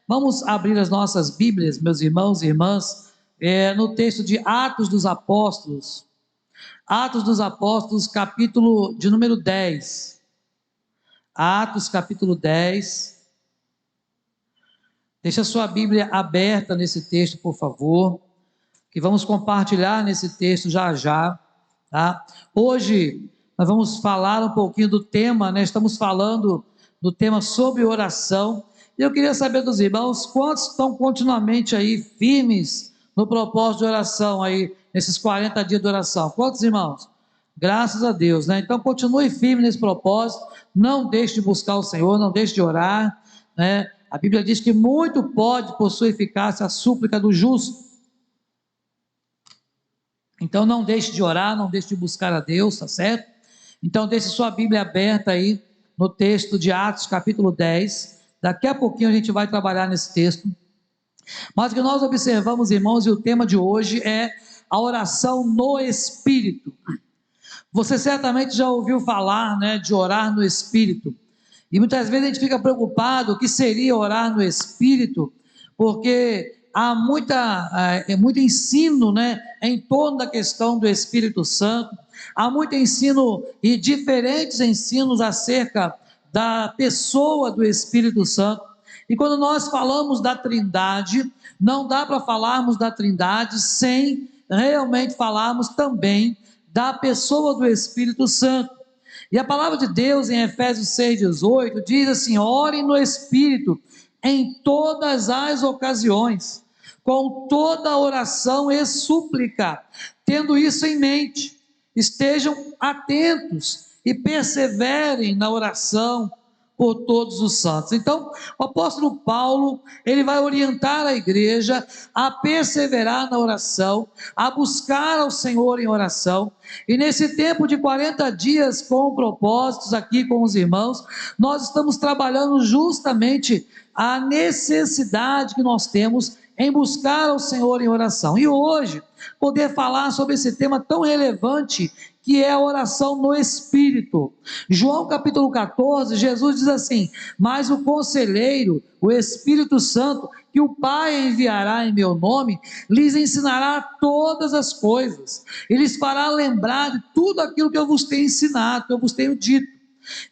Vamos abrir as nossas Bíblias, meus irmãos e irmãs, no texto de Atos dos Apóstolos. Atos dos Apóstolos, capítulo de número 10. Atos, capítulo 10. Deixa a sua Bíblia aberta nesse texto, por favor, que vamos compartilhar nesse texto já já, tá? Hoje nós vamos falar um pouquinho do tema, né? Estamos falando do tema sobre oração. E eu queria saber dos irmãos, quantos estão continuamente aí firmes no propósito de oração aí, nesses 40 dias de oração? Quantos irmãos? Graças a Deus, né? Então continue firme nesse propósito, não deixe de buscar o Senhor, não deixe de orar, né? A Bíblia diz que muito pode por sua eficácia a súplica do justo. Então não deixe de orar, não deixe de buscar a Deus, tá certo? Então deixe sua Bíblia aberta aí no texto de Atos, capítulo 10. Daqui a pouquinho a gente vai trabalhar nesse texto. Mas o que nós observamos, irmãos, e o tema de hoje é a oração no Espírito. Você certamente já ouviu falar, né, de orar no Espírito. E muitas vezes a gente fica preocupado o que seria orar no Espírito, porque há muito ensino, né, em torno da questão do Espírito Santo. Há muito ensino e diferentes ensinos acerca da pessoa do Espírito Santo. E quando nós falamos da Trindade, não dá para falarmos da Trindade sem realmente falarmos também da pessoa do Espírito Santo. E a palavra de Deus em Efésios 6,18 diz assim: orem no Espírito em todas as ocasiões, com toda oração e súplica. Tendo isso em mente, estejam atentos e perseverem na oração por todos os santos. Então, o apóstolo Paulo, ele vai orientar a igreja a perseverar na oração, a buscar ao Senhor em oração, e nesse tempo de 40 dias com propósitos aqui com os irmãos, nós estamos trabalhando justamente a necessidade que nós temos em buscar ao Senhor em oração. E hoje, poder falar sobre esse tema tão relevante que é a oração no Espírito. João capítulo 14, Jesus diz assim: mas o conselheiro, o Espírito Santo, que o Pai enviará em meu nome, lhes ensinará todas as coisas, e lhes fará lembrar de tudo aquilo que eu vos tenho ensinado, que eu vos tenho dito.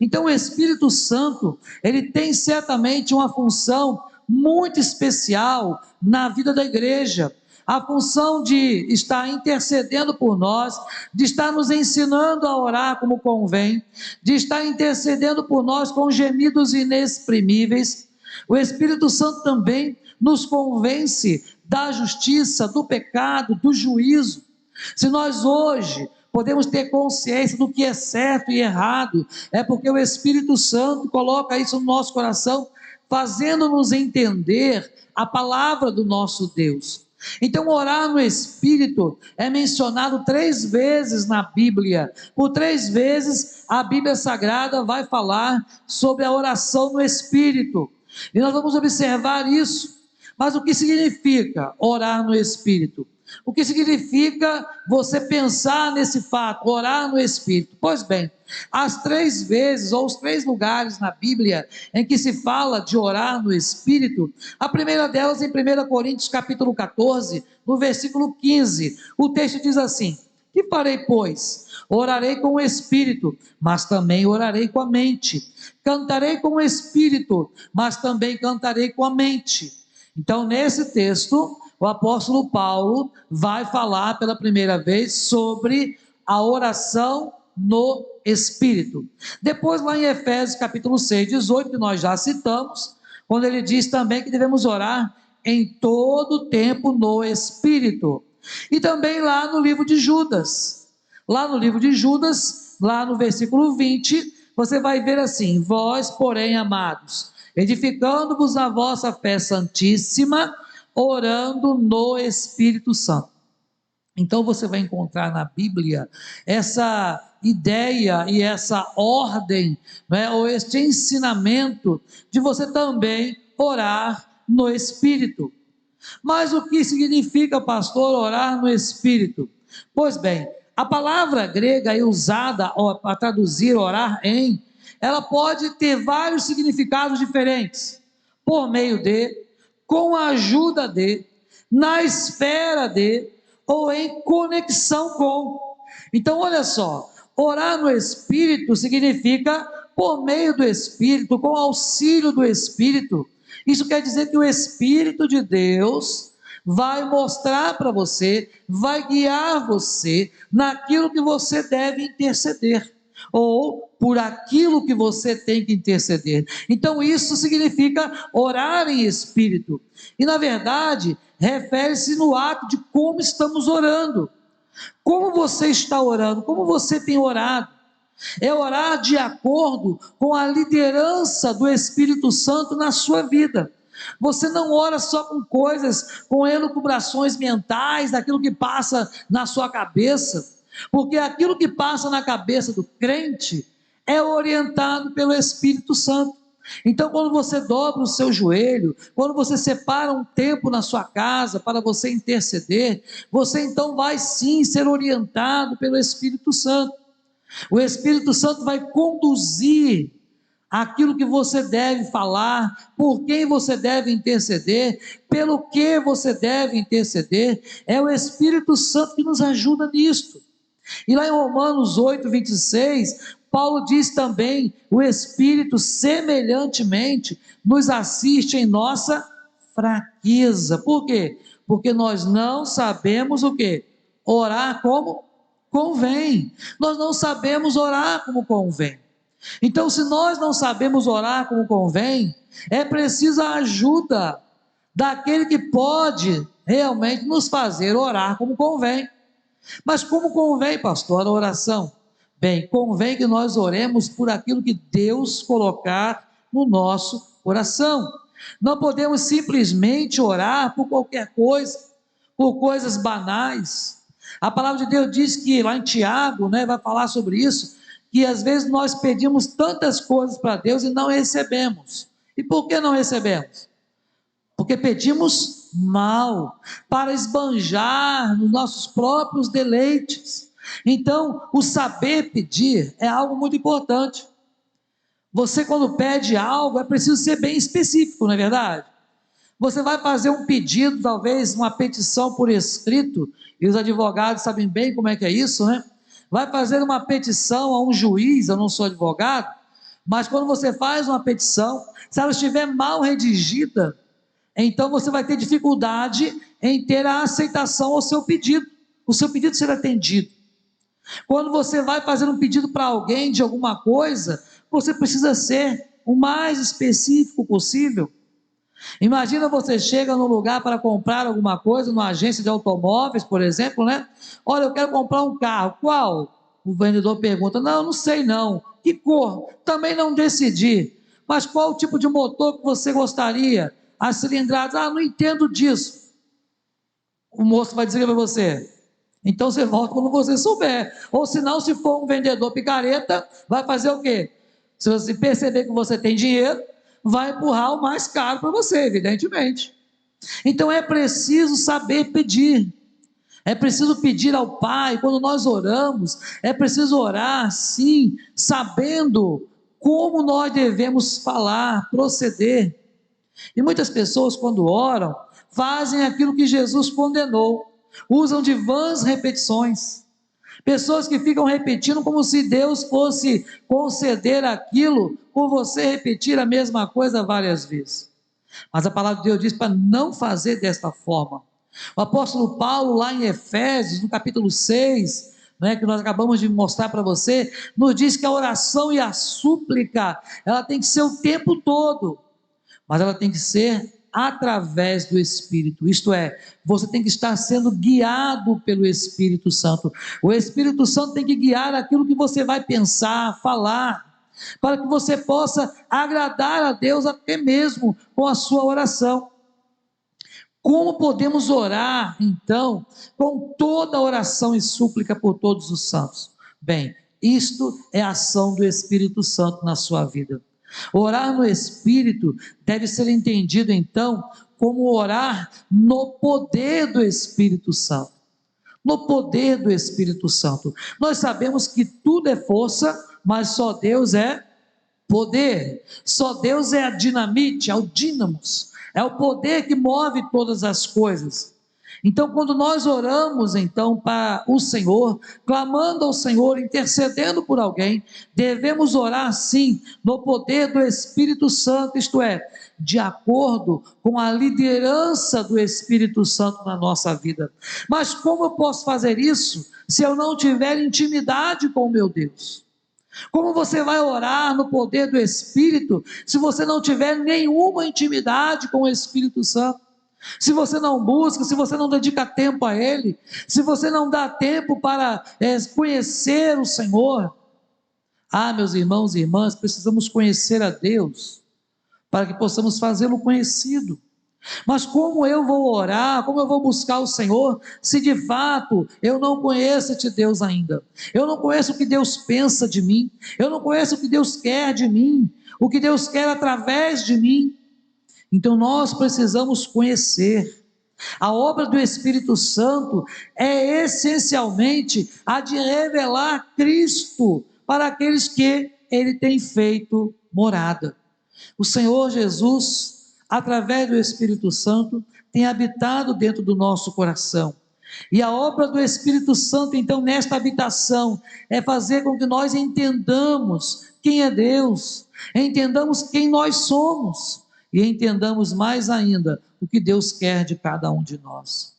Então o Espírito Santo, ele tem certamente uma função muito especial na vida da igreja, a função de estar intercedendo por nós, de estar nos ensinando a orar como convém, de estar intercedendo por nós com gemidos inexprimíveis. O Espírito Santo também nos convence da justiça, do pecado, do juízo. Se nós hoje podemos ter consciência do que é certo e errado, é porque o Espírito Santo coloca isso no nosso coração, fazendo-nos entender a palavra do nosso Deus. Então, orar no Espírito é mencionado 3 vezes na Bíblia. Por 3 vezes a Bíblia Sagrada vai falar sobre a oração no Espírito. E nós vamos observar isso. Mas o que significa orar no Espírito? O que significa você pensar nesse fato, orar no Espírito? Pois bem, as 3 vezes, ou os 3 lugares na Bíblia em que se fala de orar no Espírito, a primeira delas em 1 Coríntios capítulo 14, no versículo 15, o texto diz assim: que farei, pois? Orarei com o Espírito, mas também orarei com a mente. Cantarei com o Espírito, mas também cantarei com a mente. Então, nesse texto, o apóstolo Paulo vai falar pela primeira vez sobre a oração no Espírito. Depois, lá em Efésios capítulo 6,18, que nós já citamos, quando ele diz também que devemos orar em todo o tempo no Espírito. E também lá no livro de Judas, lá no versículo 20, você vai ver assim: vós, porém, amados, edificando-vos na vossa fé santíssima, orando no Espírito Santo. Então você vai encontrar na Bíblia essa ideia e essa ordem, né, ou este ensinamento de você também orar no Espírito. Mas o que significa, pastor, orar no Espírito? Pois bem, a palavra grega aí usada para traduzir orar em, ela pode ter vários significados diferentes. Por meio de, com a ajuda de, na esfera de, ou em conexão com. Então, olha só, orar no Espírito significa por meio do Espírito, com auxílio do Espírito. Isso quer dizer que o Espírito de Deus vai mostrar para você, vai guiar você naquilo que você deve interceder, ou por aquilo que você tem que interceder. Então isso significa orar em espírito, e na verdade refere-se no ato de como estamos orando. Como você está orando? Como você tem orado? É orar de acordo com a liderança do Espírito Santo na sua vida. Você não ora só com coisas, com elucubrações mentais, daquilo que passa na sua cabeça, porque aquilo que passa na cabeça do crente é orientado pelo Espírito Santo. Então, quando você dobra o seu joelho, quando você separa um tempo na sua casa para você interceder, você então vai sim ser orientado pelo Espírito Santo. O Espírito Santo vai conduzir aquilo que você deve falar, por quem você deve interceder, pelo que você deve interceder. É o Espírito Santo que nos ajuda nisto. E lá em Romanos 8, 26, Paulo diz também: o Espírito semelhantemente nos assiste em nossa fraqueza. Por quê? Porque nós não sabemos o quê? Orar como convém. Nós não sabemos orar como convém. Então, se nós não sabemos orar como convém, é preciso a ajuda daquele que pode realmente nos fazer orar como convém. Mas como convém, pastor, a oração? Bem, convém que nós oremos por aquilo que Deus colocar no nosso coração. Não podemos simplesmente orar por qualquer coisa, por coisas banais. A palavra de Deus diz que lá em Tiago, vai falar sobre isso, que às vezes nós pedimos tantas coisas para Deus e não recebemos. E por que não recebemos? Porque pedimos mal, para esbanjar nos nossos próprios deleites. Então, o saber pedir é algo muito importante. Você, quando pede algo, é preciso ser bem específico, não é verdade? Você vai fazer um pedido, talvez uma petição por escrito, e os advogados sabem bem como é que é isso, né? Vai fazer uma petição a um juiz, eu não sou advogado, mas quando você faz uma petição, se ela estiver mal redigida, então você vai ter dificuldade em ter a aceitação ao seu pedido, o seu pedido ser atendido. Quando você vai fazer um pedido para alguém de alguma coisa, você precisa ser o mais específico possível. Imagina, você chega num lugar para comprar alguma coisa, numa agência de automóveis, por exemplo, Olha, eu quero comprar um carro, qual? O vendedor pergunta: não sei não. Que cor? Também não decidi. Mas qual o tipo de motor que você gostaria? As cilindradas? Não entendo disso. O moço vai dizer para você: então você volta quando você souber. Ou senão, se for um vendedor picareta, vai fazer o quê? Se você perceber que você tem dinheiro, vai empurrar o mais caro para você, evidentemente. Então é preciso saber pedir, é preciso pedir ao Pai. Quando nós oramos, é preciso orar, sim, sabendo como nós devemos falar, proceder. E muitas pessoas, quando oram, fazem aquilo que Jesus condenou, usam de vãs repetições. Pessoas que ficam repetindo como se Deus fosse conceder aquilo por você repetir a mesma coisa várias vezes. Mas a palavra de Deus diz para não fazer desta forma. O apóstolo Paulo, lá em Efésios, no capítulo 6, que nós acabamos de mostrar para você, nos diz que a oração e a súplica, ela tem que ser o tempo todo, mas ela tem que ser através do Espírito. Isto é, você tem que estar sendo guiado pelo Espírito Santo. O Espírito Santo tem que guiar aquilo que você vai pensar, falar, para que você possa agradar a Deus até mesmo com a sua oração. Como podemos orar, então, com toda oração e súplica por todos os santos? Bem, isto é a ação do Espírito Santo na sua vida. Orar no Espírito deve ser entendido, então, como orar no poder do Espírito Santo. No poder do Espírito Santo. Nós sabemos que tudo é força, mas só Deus é poder. Só Deus é a dinamite, é o dínamos, é o poder que move todas as coisas. Então, quando nós oramos então para o Senhor, clamando ao Senhor, intercedendo por alguém, devemos orar sim no poder do Espírito Santo, isto é, de acordo com a liderança do Espírito Santo na nossa vida. Mas como eu posso fazer isso se eu não tiver intimidade com o meu Deus? Como você vai orar no poder do Espírito se você não tiver nenhuma intimidade com o Espírito Santo? Se você não busca, se você não dedica tempo a Ele, se você não dá tempo para conhecer o Senhor. Meus irmãos e irmãs, precisamos conhecer a Deus para que possamos fazê-lo conhecido. Mas como eu vou orar, como eu vou buscar o Senhor, se de fato eu não conheço este Deus ainda? Eu não conheço o que Deus pensa de mim, eu não conheço o que Deus quer de mim, o que Deus quer através de mim. Então nós precisamos conhecer. A obra do Espírito Santo é essencialmente a de revelar Cristo para aqueles que Ele tem feito morada. O Senhor Jesus, através do Espírito Santo, tem habitado dentro do nosso coração. E a obra do Espírito Santo, então, nesta habitação, é fazer com que nós entendamos quem é Deus, entendamos quem nós somos, e entendamos mais ainda o que Deus quer de cada um de nós.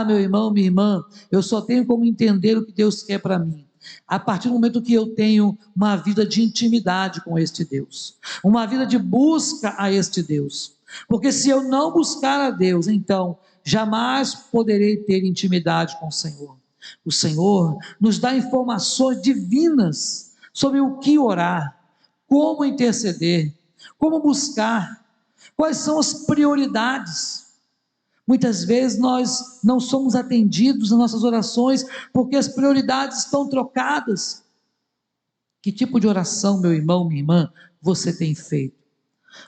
Meu irmão, minha irmã, eu só tenho como entender o que Deus quer para mim a partir do momento que eu tenho uma vida de intimidade com este Deus, uma vida de busca a este Deus, porque se eu não buscar a Deus, então jamais poderei ter intimidade com o Senhor. O Senhor nos dá informações divinas sobre o que orar, como interceder, como buscar, quais são as prioridades. Muitas vezes nós não somos atendidos nas nossas orações porque as prioridades estão trocadas. Que tipo de oração, meu irmão, minha irmã, você tem feito?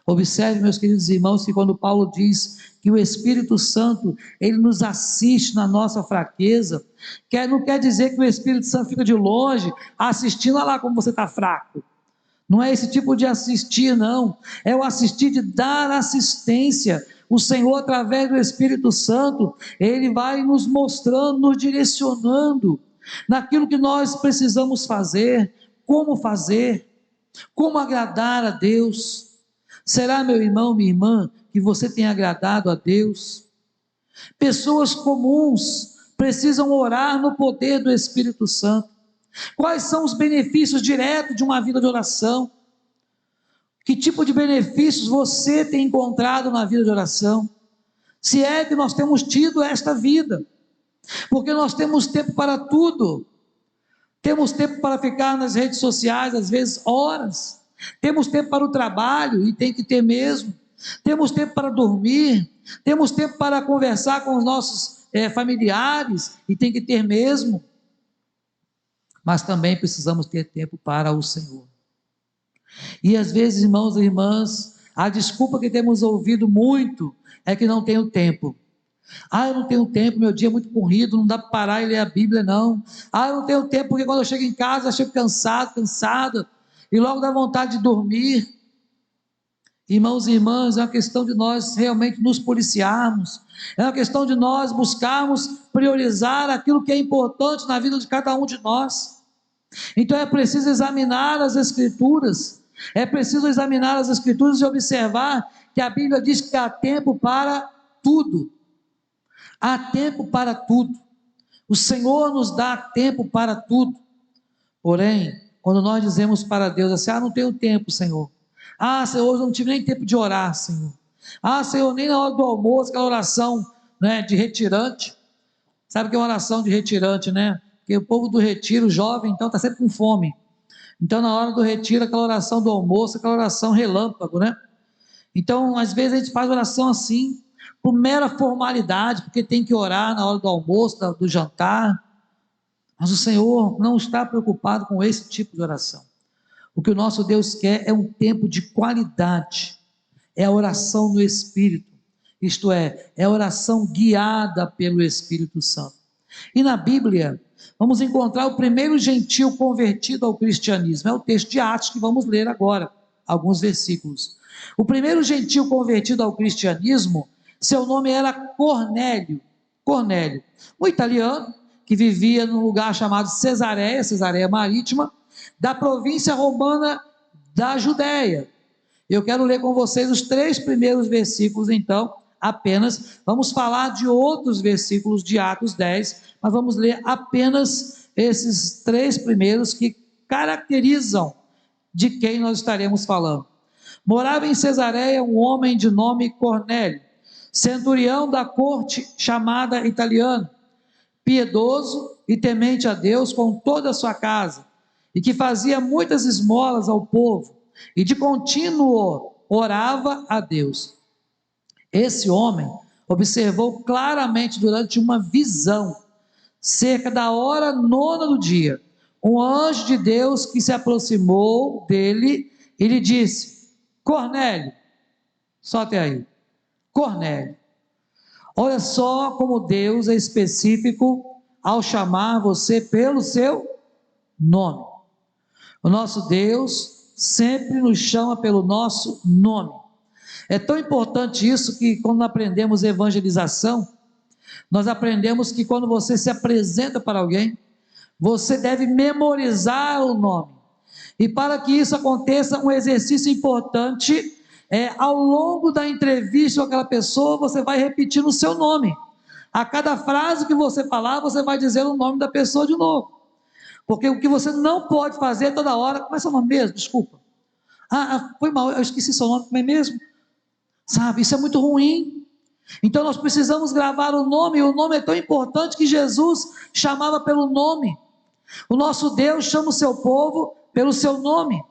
Observe, meus queridos irmãos, que quando Paulo diz que o Espírito Santo, ele nos assiste na nossa fraqueza, não quer dizer que o Espírito Santo fica de longe assistindo, olha lá como você está fraco. Não é esse tipo de assistir, não. É o assistir de dar assistência. O Senhor, através do Espírito Santo, Ele vai nos mostrando, nos direcionando naquilo que nós precisamos fazer, como agradar a Deus. Será, meu irmão, minha irmã, que você tem agradado a Deus? Pessoas comuns precisam orar no poder do Espírito Santo. Quais são os benefícios diretos de uma vida de oração? Que tipo de benefícios você tem encontrado na vida de oração? Se é que nós temos tido esta vida, porque nós temos tempo para tudo, temos tempo para ficar nas redes sociais, às vezes horas, temos tempo para o trabalho, e tem que ter mesmo, temos tempo para dormir, temos tempo para conversar com os nossos familiares, e tem que ter mesmo, mas também precisamos ter tempo para o Senhor. E às vezes, irmãos e irmãs, a desculpa que temos ouvido muito é que não tenho tempo. Eu não tenho tempo, meu dia é muito corrido, não dá para parar e ler a Bíblia, não. Eu não tenho tempo porque quando eu chego em casa eu chego cansada, e logo dá vontade de dormir. Irmãos e irmãs, é uma questão de nós realmente nos policiarmos, é uma questão de nós buscarmos priorizar aquilo que é importante na vida de cada um de nós. Então é preciso examinar as Escrituras, e observar que a Bíblia diz que há tempo para tudo. Há tempo para tudo. O Senhor nos dá tempo para tudo. Porém, quando nós dizemos para Deus assim, não tenho tempo, Senhor. Senhor, eu não tive nem tempo de orar, Senhor. Senhor, nem na hora do almoço, aquela oração, né, de retirante. Sabe o que é uma oração de retirante, né? Porque o povo do retiro, jovem, então está sempre com fome. Então, na hora do retiro, aquela oração do almoço, aquela oração relâmpago, né? Então, às vezes a gente faz oração assim, por mera formalidade, porque tem que orar na hora do almoço, do jantar. Mas o Senhor não está preocupado com esse tipo de oração. O que o nosso Deus quer é um tempo de qualidade, é a oração no Espírito, isto é a oração guiada pelo Espírito Santo. E na Bíblia, vamos encontrar o primeiro gentio convertido ao cristianismo, é o texto de Atos que vamos ler agora. alguns versículos. O primeiro gentil convertido ao cristianismo, seu nome era Cornélio. Cornélio, um italiano que vivia num lugar chamado Cesareia Marítima, da província romana da Judéia. Eu quero ler com vocês os 3 primeiros versículos, então, apenas. Vamos falar de outros versículos de Atos 10, mas vamos ler apenas esses 3 primeiros que caracterizam de quem nós estaremos falando. Morava em Cesareia um homem de nome Cornélio, centurião da corte chamada italiana, piedoso e temente a Deus com toda a sua casa, e que fazia muitas esmolas ao povo, e de contínuo orava a Deus. Esse homem observou claramente durante uma visão, cerca da hora 9ª do dia, um anjo de Deus que se aproximou dele e lhe disse: Cornélio, só até aí, Cornélio. Olha só como Deus é específico ao chamar você pelo seu nome. O nosso Deus sempre nos chama pelo nosso nome. É tão importante isso que quando aprendemos evangelização, nós aprendemos que quando você se apresenta para alguém, você deve memorizar o nome. E para que isso aconteça, um exercício importante ao longo da entrevista com aquela pessoa, você vai repetindo o seu nome. A cada frase que você falar, você vai dizer o nome da pessoa de novo. Porque o que você não pode fazer toda hora, como é seu nome mesmo? Desculpa. Foi mal, eu esqueci seu nome, como é mesmo? Sabe, isso é muito ruim. Então nós precisamos gravar o nome, e o nome é tão importante que Jesus chamava pelo nome. O nosso Deus chama o seu povo pelo seu nome.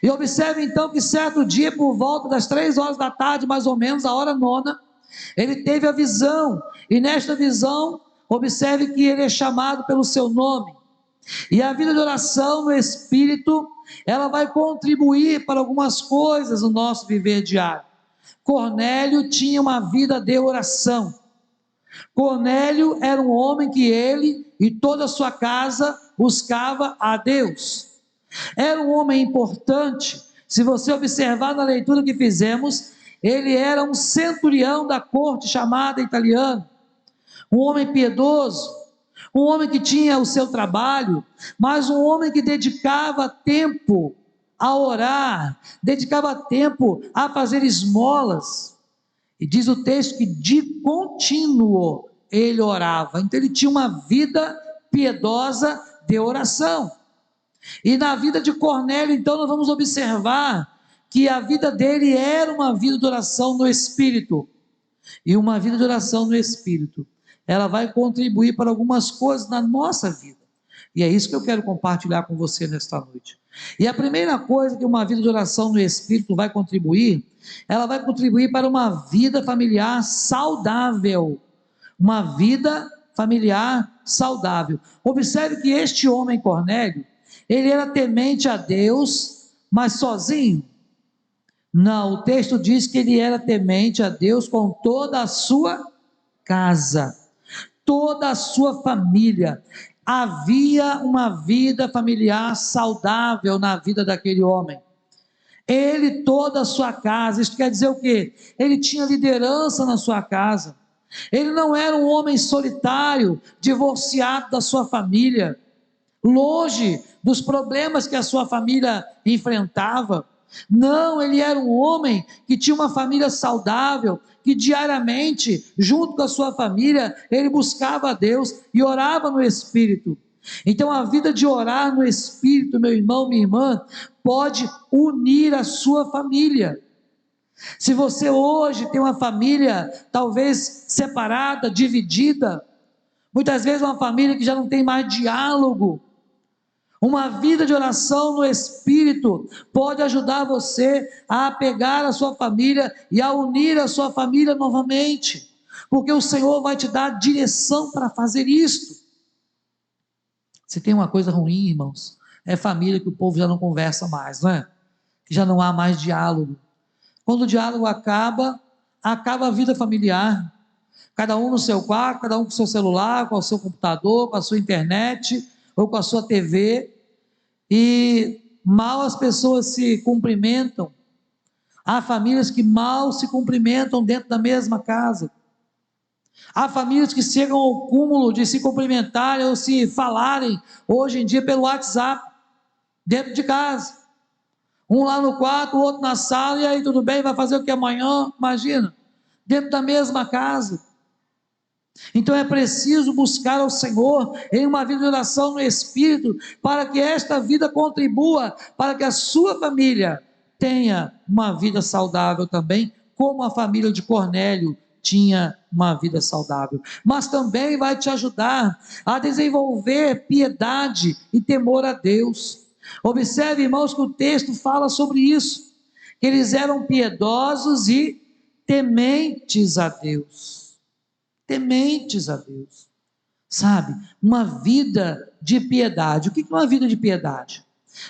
E observe então que certo dia, por volta das 3 horas da tarde, mais ou menos, a hora 9ª, ele teve a visão, e nesta visão, observe que ele é chamado pelo seu nome. E a vida de oração no Espírito, ela vai contribuir para algumas coisas no nosso viver diário. Cornélio tinha uma vida de oração. Cornélio era um homem que ele e toda a sua casa buscava a Deus. Era um homem importante. Se você observar na leitura que fizemos, ele era um centurião da corte chamada italiana, um homem piedoso, um homem que tinha o seu trabalho, mas um homem que dedicava tempo a orar, dedicava tempo a fazer esmolas. E diz o texto que de contínuo ele orava. Então ele tinha uma vida piedosa de oração. E na vida de Cornélio, então, nós vamos observar que a vida dele era uma vida de oração no Espírito. E uma vida de oração no Espírito, ela vai contribuir para algumas coisas na nossa vida. E é isso que eu quero compartilhar com você nesta noite. E a primeira coisa que uma vida de oração no Espírito vai contribuir, ela vai contribuir para uma vida familiar saudável. Uma vida familiar saudável. Observe que este homem Cornélio, ele era temente a Deus, mas sozinho? Não, o texto diz que ele era temente a Deus com toda a sua casa, toda a sua família. Havia uma vida familiar saudável na vida daquele homem. Ele, toda a sua casa, isso quer dizer o quê? Ele tinha liderança na sua casa. Ele não era um homem solitário, divorciado da sua família, longe dos problemas que a sua família enfrentava. Não, ele era um homem que tinha uma família saudável, que diariamente, junto com a sua família, ele buscava a Deus e orava no Espírito. Então a vida de orar no Espírito, meu irmão, minha irmã, pode unir a sua família. Se você hoje tem uma família talvez separada, dividida, muitas vezes uma família que já não tem mais diálogo, uma vida de oração no Espírito pode ajudar você a pegar a sua família e a unir a sua família novamente, porque o Senhor vai te dar direção para fazer isto. Se tem uma coisa ruim, irmãos, é família que o povo já não conversa mais, não é? Que já não há mais diálogo. Quando o diálogo acaba a vida familiar. Cada um no seu quarto, cada um com o seu celular, com o seu computador, com a sua internet ou com a sua TV. E mal as pessoas se cumprimentam. Há famílias que mal se cumprimentam dentro da mesma casa. Há famílias que chegam ao cúmulo de se cumprimentarem ou se falarem hoje em dia pelo WhatsApp, dentro de casa. Um lá no quarto, o outro na sala, e aí tudo bem, vai fazer o que amanhã? Imagina, dentro da mesma casa. Então é preciso buscar ao Senhor em uma vida de oração no Espírito, para que esta vida contribua, para que a sua família tenha uma vida saudável também, como a família de Cornélio tinha uma vida saudável. Mas também vai te ajudar a desenvolver piedade e temor a Deus. Observe, irmãos, que o texto fala sobre isso, que eles eram piedosos e tementes a Deus. Tementes a Deus, sabe? Uma vida de piedade. O que é uma vida de piedade?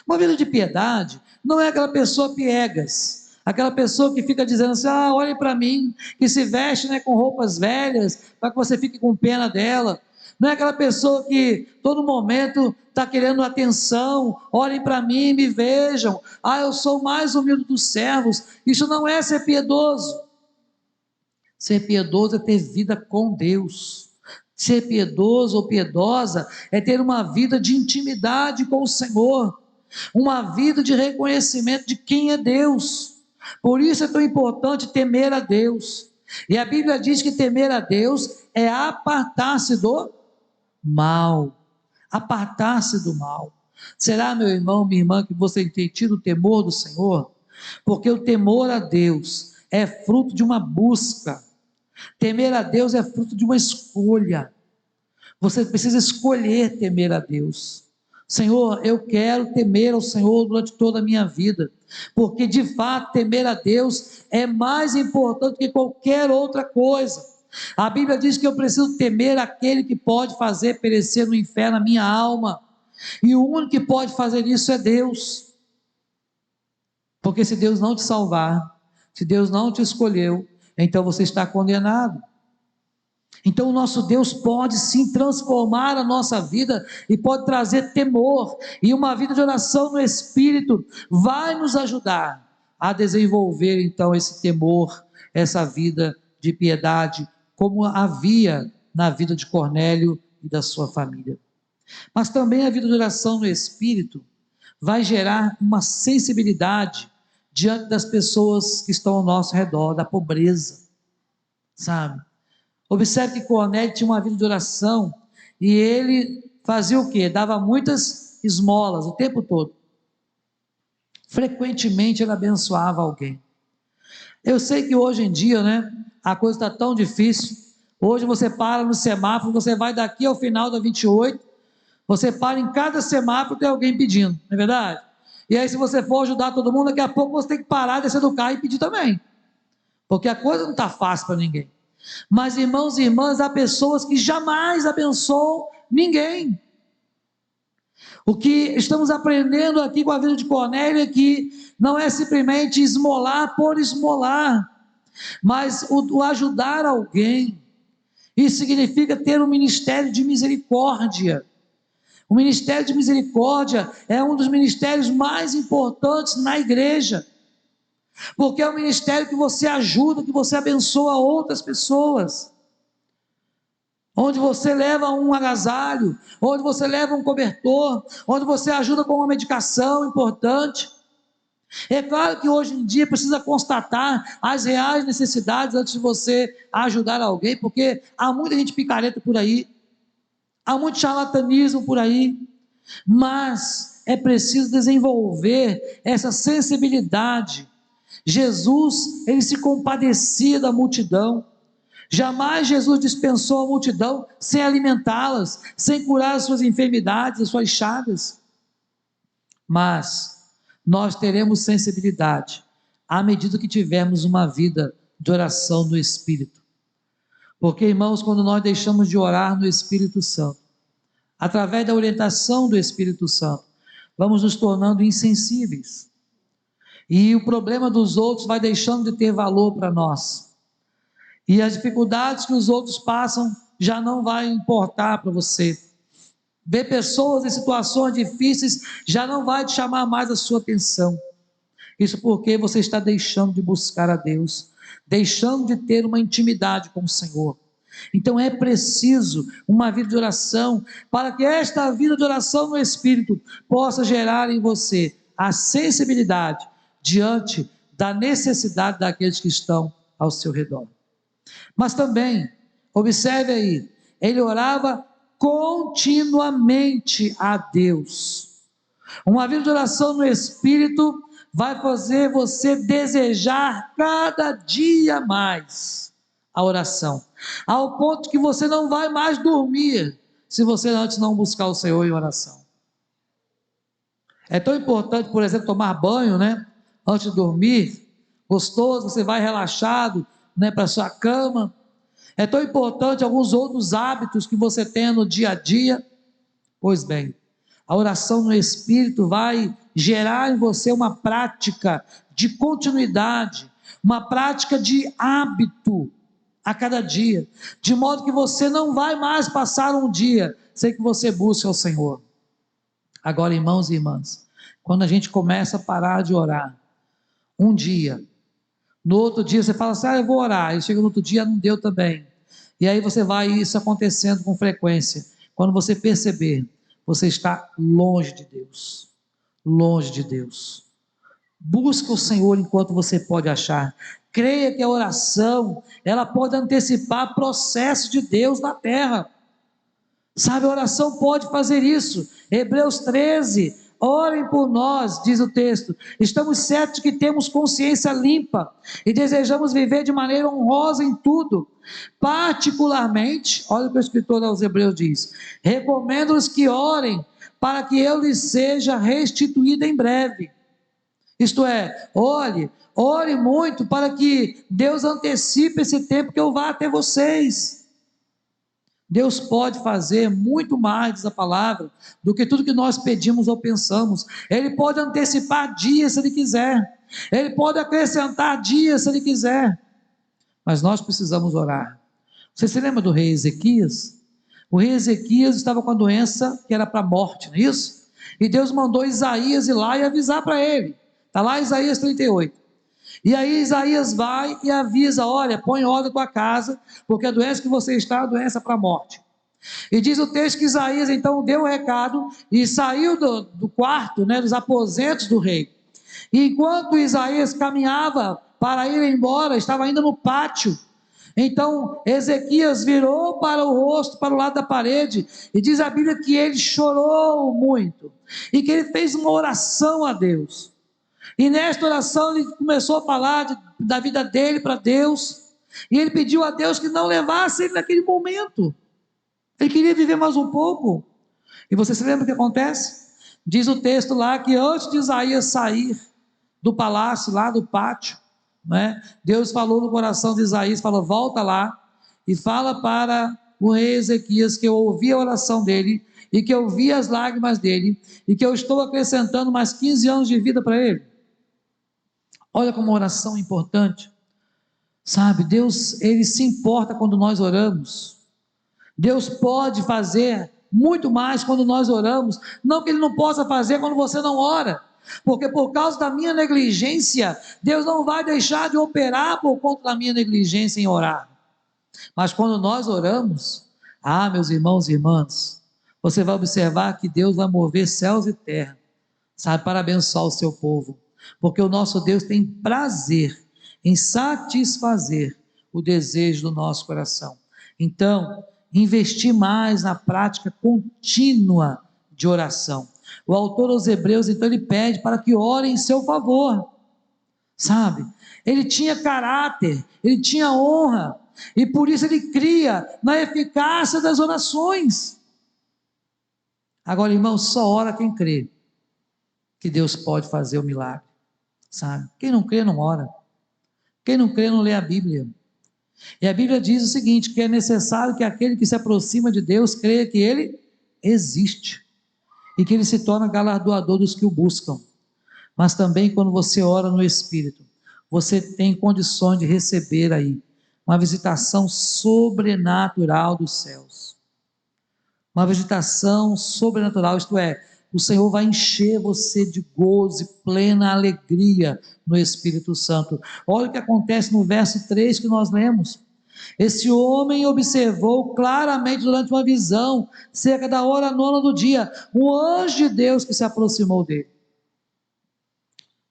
Uma vida de piedade não é aquela pessoa piegas, aquela pessoa que fica dizendo assim: olhem para mim, que se veste, né, com roupas velhas, para que você fique com pena dela. Não é aquela pessoa que todo momento está querendo atenção, olhem para mim, me vejam, eu sou o mais humilde dos servos. Isso não é ser piedoso. Ser piedoso é ter vida com Deus. Ser piedoso ou piedosa é ter uma vida de intimidade com o Senhor, uma vida de reconhecimento de quem é Deus. Por isso é tão importante temer a Deus. E a Bíblia diz que temer a Deus é apartar-se do mal. Apartar-se do mal. Será, meu irmão, minha irmã, que você tem tido o temor do Senhor? Porque o temor a Deus é fruto de uma busca. Temer a Deus é fruto de uma escolha. Você precisa escolher temer a Deus. Senhor, eu quero temer ao Senhor durante toda a minha vida, porque de fato temer a Deus é mais importante que qualquer outra coisa. A Bíblia diz que eu preciso temer aquele que pode fazer perecer no inferno a minha alma, e o único que pode fazer isso é Deus. Porque se Deus não te salvar, se Deus não te escolheu, então você está condenado. Então o nosso Deus pode sim transformar a nossa vida e pode trazer temor, e uma vida de oração no Espírito vai nos ajudar a desenvolver então esse temor, essa vida de piedade, como havia na vida de Cornélio e da sua família. Mas também a vida de oração no Espírito vai gerar uma sensibilidade diante das pessoas que estão ao nosso redor, da pobreza, sabe? Observe que Cornélio tinha uma vida de oração, e ele fazia o quê? Dava muitas esmolas o tempo todo. Frequentemente ele abençoava alguém. Eu sei que hoje em dia, né, a coisa está tão difícil. Hoje você para no semáforo, você vai daqui ao final da 28, você para em cada semáforo, tem alguém pedindo, não é verdade? E aí, se você for ajudar todo mundo, daqui a pouco você tem que parar, descer do carro e pedir também, porque a coisa não está fácil para ninguém. Mas, irmãos e irmãs, há pessoas que jamais abençoam ninguém. O que estamos aprendendo aqui com a vida de Cornélio é que não é simplesmente esmolar por esmolar, mas o ajudar alguém. Isso significa ter um ministério de misericórdia. O ministério de misericórdia é um dos ministérios mais importantes na igreja, porque é um ministério que você ajuda, que você abençoa outras pessoas, onde você leva um agasalho, onde você leva um cobertor, onde você ajuda com uma medicação importante. É claro que hoje em dia precisa constatar as reais necessidades antes de você ajudar alguém, porque há muita gente picareta por aí, há muito charlatanismo por aí, mas é preciso desenvolver essa sensibilidade. Jesus, ele se compadecia da multidão. Jamais Jesus dispensou a multidão sem alimentá-las, sem curar as suas enfermidades, as suas chagas. Mas nós teremos sensibilidade à medida que tivermos uma vida de oração no Espírito. Porque, irmãos, quando nós deixamos de orar no Espírito Santo, através da orientação do Espírito Santo, vamos nos tornando insensíveis. E o problema dos outros vai deixando de ter valor para nós. E as dificuldades que os outros passam já não vai importar para você. Ver pessoas em situações difíceis já não vai te chamar mais a sua atenção. Isso porque você está deixando de buscar a Deus, deixando de ter uma intimidade com o Senhor. Então é preciso uma vida de oração, para que esta vida de oração no Espírito possa gerar em você a sensibilidade diante da necessidade daqueles que estão ao seu redor. Mas também, observe aí, ele orava continuamente a Deus. Uma vida de oração no Espírito vai fazer você desejar cada dia mais a oração, ao ponto que você não vai mais dormir se você antes não buscar o Senhor em oração. É tão importante, por exemplo, tomar banho, né? Antes de dormir, gostoso, você vai relaxado, né, para sua cama. É tão importante alguns outros hábitos que você tem no dia a dia. Pois bem, a oração no Espírito vai gerar em você uma prática de continuidade, uma prática de hábito a cada dia, de modo que você não vai mais passar um dia sem que você busque ao Senhor. Agora, irmãos e irmãs, quando a gente começa a parar de orar, um dia, no outro dia você fala assim, eu vou orar, e chega no outro dia, não deu também, e aí você vai isso acontecendo com frequência, quando você perceber, você está longe de Deus, longe de Deus. Busca o Senhor enquanto você pode achar. Creia que a oração, ela pode antecipar processos de Deus na terra. Sabe, a oração pode fazer isso. Hebreus 13, orem por nós, diz o texto. Estamos certos que temos consciência limpa e desejamos viver de maneira honrosa em tudo. Particularmente, olha o que o escritor aos Hebreus diz: recomendo-os que orem para que eu lhes seja restituído em breve. Isto é, ore muito para que Deus antecipe esse tempo que eu vá até vocês. Deus pode fazer muito mais, diz a palavra, do que tudo que nós pedimos ou pensamos. Ele pode antecipar dias se Ele quiser. Ele pode acrescentar dias se Ele quiser. Mas nós precisamos orar. Você se lembra do rei Ezequias? O rei Ezequias estava com a doença que era para a morte, não é isso? E Deus mandou Isaías ir lá e avisar para ele. Está lá Isaías 38. E aí Isaías vai e avisa, olha, põe em ordem a tua casa, porque a doença que você está é uma doença para a morte. E diz o texto que Isaías então deu o recado e saiu do quarto, né, dos aposentos do rei. E enquanto Isaías caminhava para ir embora, estava ainda no pátio. Então Ezequias virou para o rosto, para o lado da parede, e diz a Bíblia que ele chorou muito, e que ele fez uma oração a Deus. E nesta oração ele começou a falar da vida dele para Deus, e ele pediu a Deus que não levasse ele naquele momento. Ele queria viver mais um pouco. E você se lembra o que acontece? Diz o texto lá que antes de Isaías sair do palácio, lá do pátio, né, Deus falou no coração de Isaías, falou, volta lá e fala para o rei Ezequias que eu ouvi a oração dele, e que eu vi as lágrimas dele, e que eu estou acrescentando mais 15 anos de vida para ele. Olha como a oração é importante. Sabe, Deus, Ele se importa quando nós oramos. Deus pode fazer muito mais quando nós oramos, não que Ele não possa fazer quando você não ora, porque por causa da minha negligência, Deus não vai deixar de operar por conta da minha negligência em orar. Mas quando nós oramos, meus irmãos e irmãs, você vai observar que Deus vai mover céus e terra, sabe, para abençoar o seu povo, porque o nosso Deus tem prazer em satisfazer o desejo do nosso coração. Então, investir mais na prática contínua de oração. O autor aos Hebreus, então, ele pede para que orem em seu favor, sabe? Ele tinha caráter, ele tinha honra, e por isso ele cria na eficácia das orações. Agora, irmão, só ora quem crê que Deus pode fazer o milagre, sabe? Quem não crê não ora, quem não crê não lê a Bíblia. E a Bíblia diz o seguinte, que é necessário que aquele que se aproxima de Deus creia que Ele existe, e que Ele se torna galardoador dos que o buscam. Mas também quando você ora no Espírito, você tem condições de receber aí uma visitação sobrenatural dos céus. uma visitação sobrenatural, isto é, o Senhor vai encher você de gozo e plena alegria no Espírito Santo. Olha o que acontece no verso 3 que nós lemos. Esse homem observou claramente durante uma visão, cerca da hora 9 do dia, um anjo de Deus que se aproximou dele.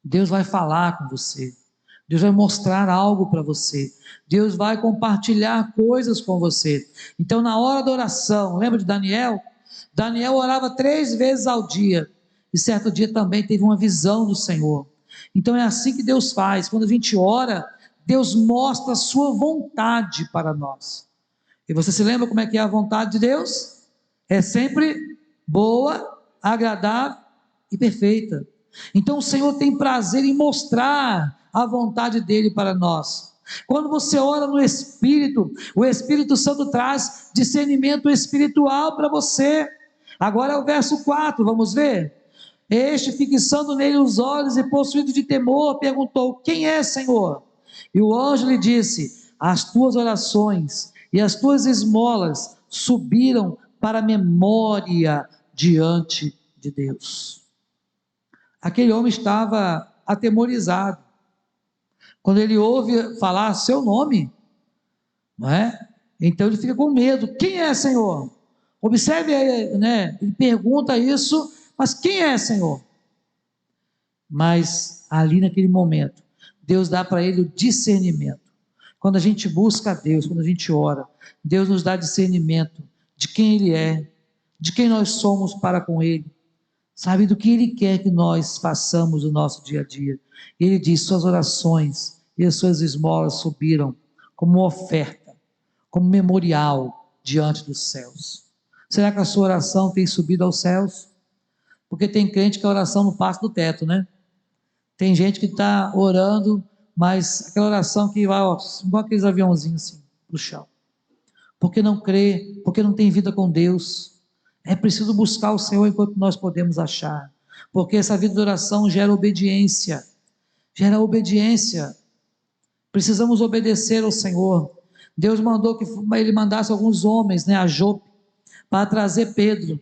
Deus vai falar com você, Deus vai mostrar algo para você, Deus vai compartilhar coisas com você. Então, na hora da oração, lembra de Daniel? Daniel orava 3 vezes ao dia, e certo dia também teve uma visão do Senhor. Então é assim que Deus faz, quando a gente ora, Deus mostra a sua vontade para nós. E você se lembra como é que é a vontade de Deus? É sempre boa, agradável e perfeita. Então o Senhor tem prazer em mostrar a vontade dele para nós. Quando você ora no Espírito, o Espírito Santo traz discernimento espiritual para você. Agora é o verso 4, vamos ver? Este, fixando nele os olhos e possuído de temor, perguntou: quem é, Senhor? E o anjo lhe disse: as tuas orações e as tuas esmolas subiram para a memória diante de Deus. Aquele homem estava atemorizado. Quando ele ouve falar seu nome, não é? Então ele fica com medo. Quem é, Senhor? Observe aí, né? Ele pergunta isso, mas quem é, Senhor? Mas ali naquele momento, Deus dá para ele o discernimento. Quando a gente busca a Deus, quando a gente ora, Deus nos dá discernimento de quem Ele é, de quem nós somos para com Ele, sabe, do que Ele quer que nós façamos no nosso dia a dia. Ele diz: suas orações e as suas esmolas subiram como uma oferta, como memorial diante dos céus. Será que a sua oração tem subido aos céus? Porque tem crente que a oração não passa do teto, né? Tem gente que está orando, mas aquela oração que vai, ó, igual aqueles aviãozinhos assim, para o chão. Porque não crê, porque não tem vida com Deus. É preciso buscar o Senhor enquanto nós podemos achar. Porque essa vida de oração gera obediência. Gera obediência. Precisamos obedecer ao Senhor. Deus mandou que ele mandasse alguns homens, né, a Jope, para trazer Pedro.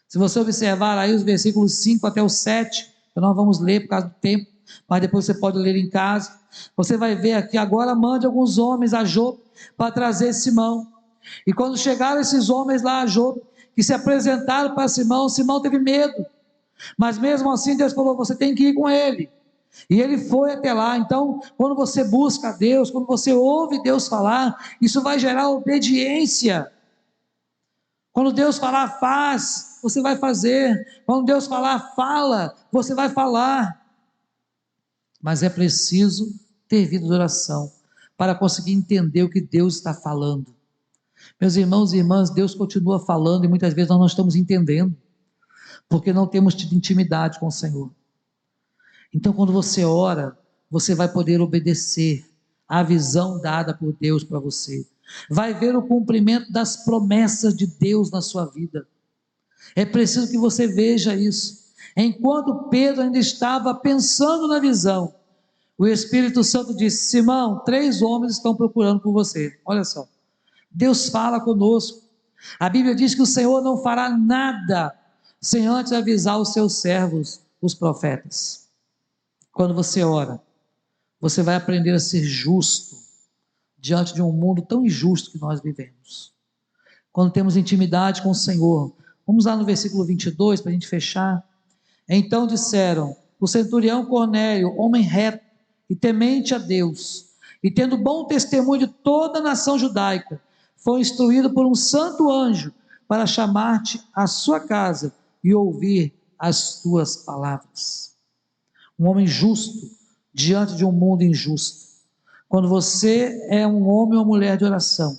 Se você observar aí os versículos 5 até o 7, que nós vamos ler por causa do tempo, mas depois você pode ler em casa, você vai ver aqui: agora mande alguns homens a Jope para trazer Simão. E quando chegaram esses homens lá a Jope, que se apresentaram para Simão, Simão teve medo, mas mesmo assim Deus falou: você tem que ir com ele. E ele foi até lá. Então, quando você busca a Deus, quando você ouve Deus falar, isso vai gerar obediência. Quando Deus falar faz, você vai fazer. Quando Deus falar fala, você vai falar. Mas é preciso ter vida de oração para conseguir entender o que Deus está falando. Meus irmãos e irmãs, Deus continua falando e muitas vezes nós não estamos entendendo, porque não temos tido intimidade com o Senhor. Então, quando você ora, você vai poder obedecer à visão dada por Deus para você. Vai ver o cumprimento das promessas de Deus na sua vida. É preciso que você veja isso. Enquanto Pedro ainda estava pensando na visão, o Espírito Santo disse: Simão, 3 homens estão procurando por você. Olha só, Deus fala conosco. A Bíblia diz que o Senhor não fará nada sem antes avisar os seus servos, os profetas. Quando você ora, você vai aprender a ser justo diante de um mundo tão injusto que nós vivemos. Quando temos intimidade com o Senhor, vamos lá no versículo 22 para a gente fechar. Então disseram: o centurião Cornélio, homem reto e temente a Deus, e tendo bom testemunho de toda a nação judaica, foi instruído por um santo anjo para chamar-te à sua casa e ouvir as tuas palavras. Um homem justo diante de um mundo injusto. Quando você é um homem ou mulher de oração,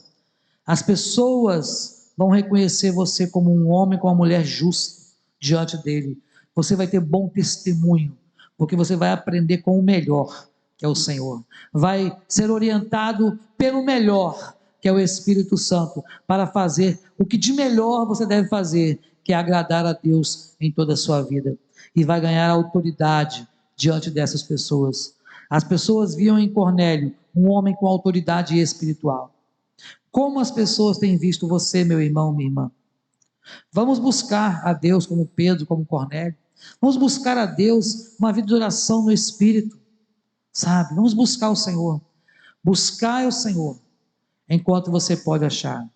as pessoas vão reconhecer você como um homem, como uma mulher justa diante dele. Você vai ter bom testemunho, porque você vai aprender com o melhor, que é o Senhor. Vai ser orientado pelo melhor, que é o Espírito Santo, para fazer o que de melhor você deve fazer, que é agradar a Deus em toda a sua vida. E vai ganhar autoridade diante dessas pessoas. As pessoas viam em Cornélio um homem com autoridade espiritual. Como as pessoas têm visto você, meu irmão, minha irmã? Vamos buscar a Deus como Pedro, como Cornélio. Vamos buscar a Deus uma vida de oração no Espírito, sabe? Vamos buscar o Senhor. Buscai o Senhor enquanto você pode achar.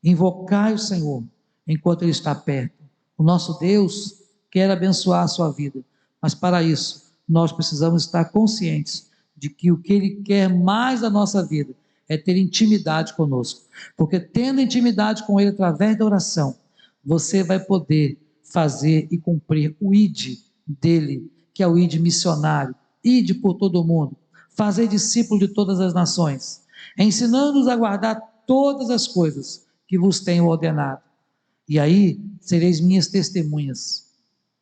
Invocai o Senhor enquanto Ele está perto. O nosso Deus quer abençoar a sua vida, mas para isso nós precisamos estar conscientes de que o que Ele quer mais da nossa vida é ter intimidade conosco, porque tendo intimidade com Ele através da oração, você vai poder fazer e cumprir o ID dele, que é o ID missionário, ID por todo o mundo, fazer discípulo de todas as nações, ensinando-os a guardar todas as coisas que vos tenho ordenado. E aí sereis minhas testemunhas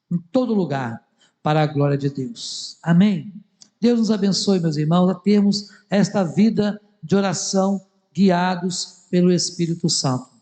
em todo lugar, para a glória de Deus. Amém? Deus nos abençoe, meus irmãos, a termos esta vida de oração guiados pelo Espírito Santo.